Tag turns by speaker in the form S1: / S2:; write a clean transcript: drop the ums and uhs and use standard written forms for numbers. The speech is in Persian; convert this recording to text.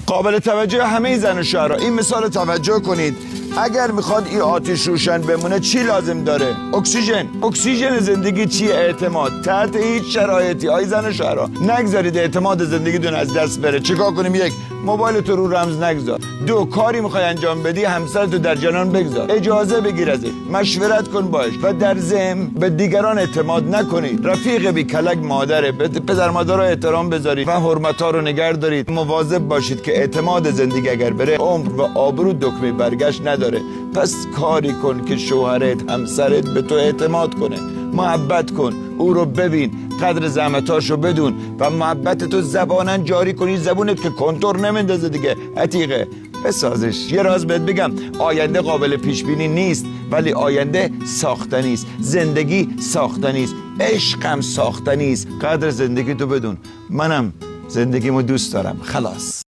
S1: قابل توجه همه زن و شوهرها این مثال توجه کنید. اگر میخواد این آتش روشن بمونه چی لازم داره؟ اکسیژن زندگی چیه؟ اعتماد. تحت هیچ شرایطی آی زن و شوهرها نگذارید اعتماد زندگیتون از دست بره. چیکار کنیم؟ یک، موبایل تو رو رمز نگذار. دو، کاری میخوای انجام بدی همسرتو در جنان بگذار، اجازه بگیر ازش، مشورت کن باش و در ضمن به دیگران اعتماد نکنید. رفیق بی کلک مادره، به پدر مادرها احترام بذارید و حرمت‌ها رو نگه دارید. مواظب باشید که اعتماد زندگی اگر بره عمر و آبرو دکمه برگشت نداره. پس کاری کن که شوهرت، همسرت به تو اعتماد کنه. محبت کن، او رو ببین، قدر زحمتاشو بدون و محبت تو زبانن جاری کنی. زبونت که کنتور نمیندازه دیگه، عتیقه بسازش. یه راز بهت بگم، آینده قابل پیش بینی نیست ولی آینده ساختنی است. زندگی ساختنی است، عشقم ساختنی است. قدر زندگی تو بدون. منم زندگیمو دوست دارم. خلاص.